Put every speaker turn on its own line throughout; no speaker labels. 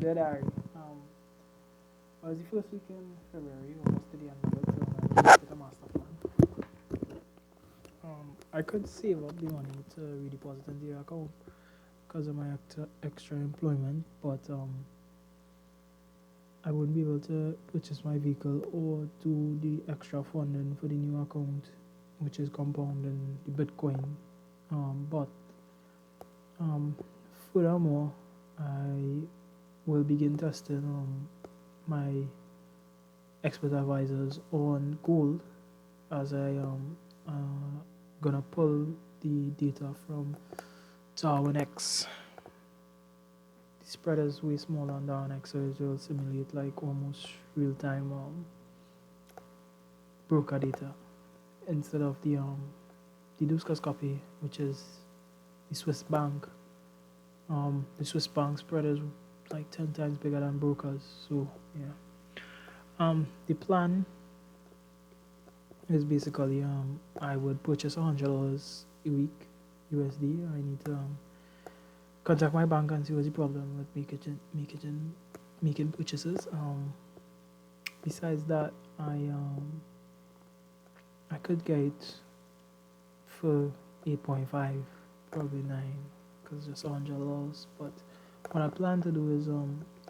Dear Diary. It was the first week in February, almost to the end of it, so I looked at a master plan. I could save up the money to redeposit into the account because of my extra employment, but I wouldn't be able to purchase my vehicle or do the extra funding for the new account, which is compounding the Bitcoin. But um, furthermore, I will begin testing my expert advisors on gold as I gonna pull the data from Darwin X. The spread is way smaller on Darwin X, so it will simulate like almost real time broker data instead of the Duskas copy, which is the Swiss bank. The Swiss bank spread is like 10 times bigger than brokers. So yeah. The plan is basically I would purchase $100 a week USD. I need to contact my bank and see what's the problem with making purchases. Besides that, I could get for 8.5, probably 9, because just $100. But what I plan to do is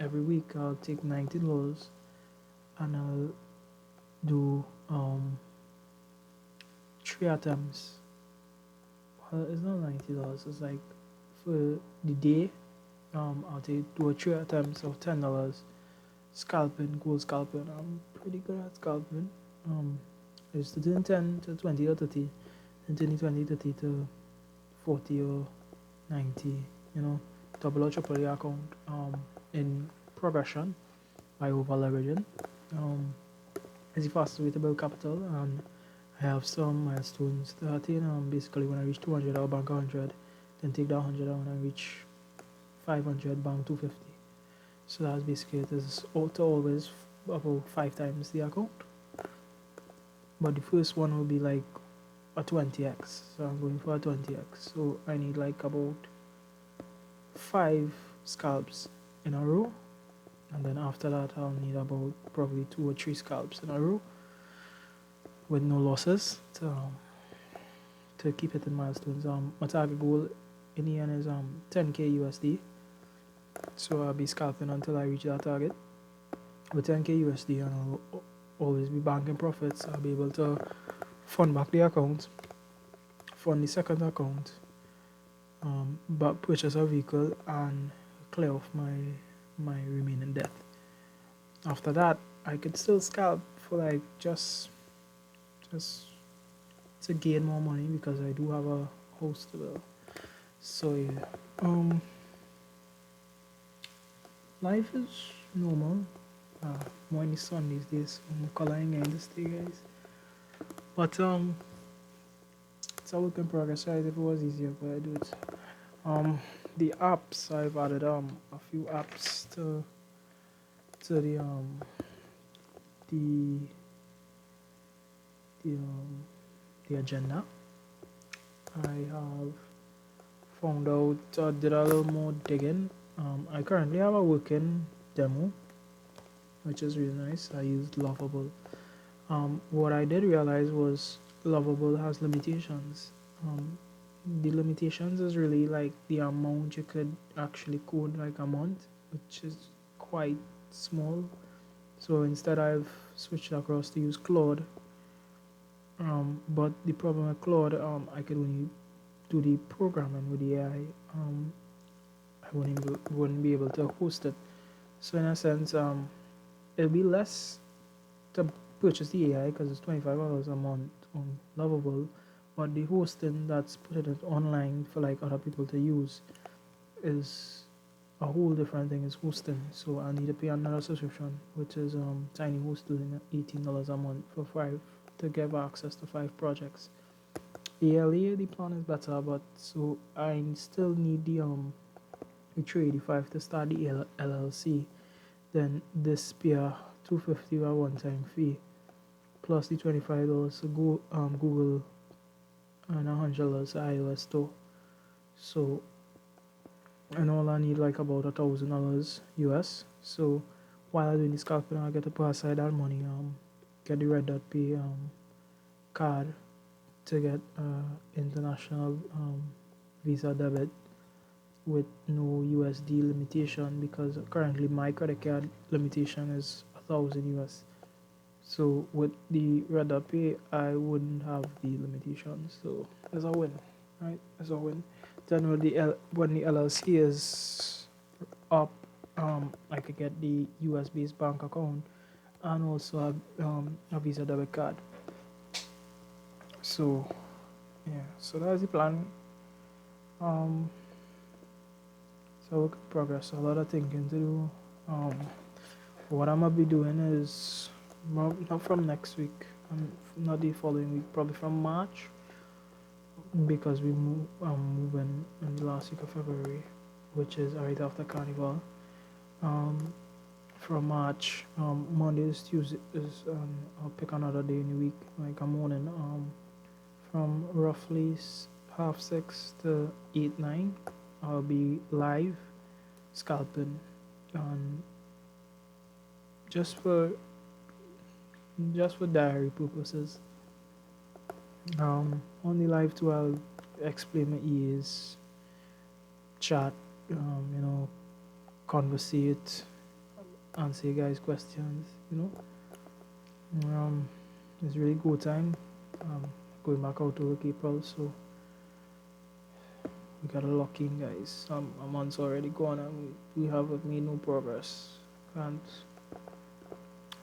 every week I'll take $90 and I'll do 3 attempts. Well, it's not $90. It's like for the day, I'll take 2 or 3 attempts of $10. Scalping, gold scalping. I'm pretty good at scalping. I used to do 10 to 20 or 30, and 20, 20, 30 to 40 or 90. You know, double or triple the account. In progression by over leveraging. It's the fastest way to build capital, and I have some milestones to attain. Basically, when I reach 200, I'll bank 100, then take that 100, and when I reach 500, bank 250. So that's basically it. It's auto always about 5 times the account, but the first one will be like a 20x. So I'm going for a 20x. So I need like about 5 scalps in a row, and then after that I'll need about probably 2 or 3 scalps in a row with no losses to keep hitting milestones. My target goal in the end is 10k USD. So I'll be scalping until I reach that target. With 10k USD, and I'll always be banking profits. I'll be able to fund back the account, fund the second account, but purchase a vehicle and clear off my remaining debt. After that, I could still scalp for like just to gain more money because I do have a house to build. So yeah, life is normal. More in the sun these days. I'm coloring in this day, guys. But it's a work in progress, right? If it was easier, but I do it. Um, the apps I've added a few apps to the the um the agenda. I have found out, did a little more digging. I currently have a working demo, which is really nice. I used Lovable. What I did realize was Lovable has limitations. The limitations is really like the amount you could actually code like a month, which is quite small. So instead, I've switched across to use Claude. But the problem with Claude, I could only do the programming with the AI. I wouldn't be able to host it. So in a sense, it'll be less to purchase the AI because it's $25 a month on Lovable, but the hosting that's put it online for like other people to use is a whole different thing. Is hosting, so I need to pay another subscription, which is Tiny Host doing $18 a month for 5 to give access to 5 projects. ALA the plan is better, but so I still need the 385 to start the LLC. Then this pay a 250 a one-time fee plus the $25 to go Google and $100 to iOS store. So and all I need like about $1,000 US. So while I'm doing the scalping, I get to put aside that money, get the Red Dot Pay card to get international Visa debit with no USD limitation, because currently my credit card limitation is 1,000 US. So with the Red Dot Pay, I wouldn't have the limitations. So it's a win, right? It's a win. Then when the LLC is up, I could get the US based bank account and also a Visa debit card. So yeah, so that's the plan. Um, so work in progress. A lot of thinking to do. What I'm gonna be doing is not from next week, not the following week, probably from March, because I'm moving in the last week of February, which is right after Carnival. Um, from March, Mondays, Tuesdays, I'll pick another day in the week, like a morning, from roughly 6:30 to 8, 9, I'll be live scalping, and just for diary purposes. On the live too, I'll explain my EAs, chat, conversate, answer you guys' questions. It's really go time. Going back out to work April, so we gotta lock in, guys. A month's already gone and we have made no progress. Can't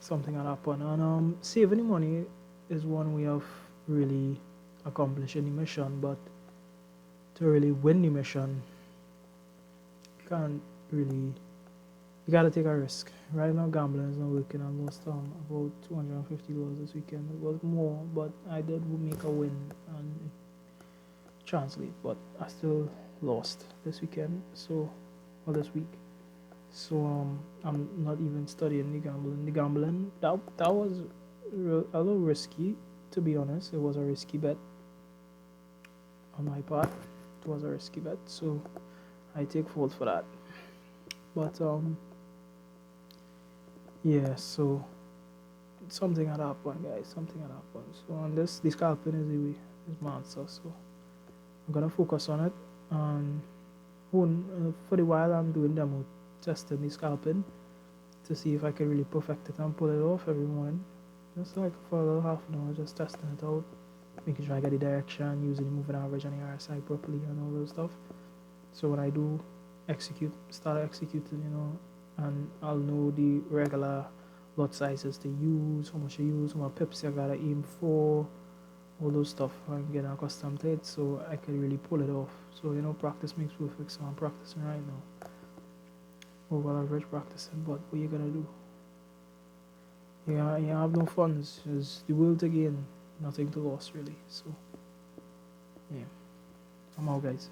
something had happened. And saving the money is one way of really accomplishing the mission, but to really win the mission, you can't really. You gotta take a risk. Right now, gambling is not working. I lost about $250 this weekend. It was more, but I did make a win and translate. But I still lost this weekend. This week. So I'm not even studying the gambling. The gambling that was a little risky, to be honest. It was a risky bet on my part. It was a risky bet, so I take fault for that. But yeah, so something had happened, guys. Something had happened. So on this scalping is the way, is my answer. So I'm gonna focus on it. And for the while, I'm doing demo testing the scalping to see if I can really perfect it and pull it off every morning. Just like for a little half an hour, just testing it out, making sure I get the direction, using the moving average and the RSI properly and all those stuff. So when I do start executing, and I'll know the regular lot sizes to use, how much to use, how much pips I gotta aim for, all those stuff. I'm getting accustomed to it, so I can really pull it off. So practice makes perfect. So I'm practicing right now. Over average practicing, but what you gonna do? Yeah, you have no funds. It's the will to gain, nothing to lose really. So yeah, I'm out, guys.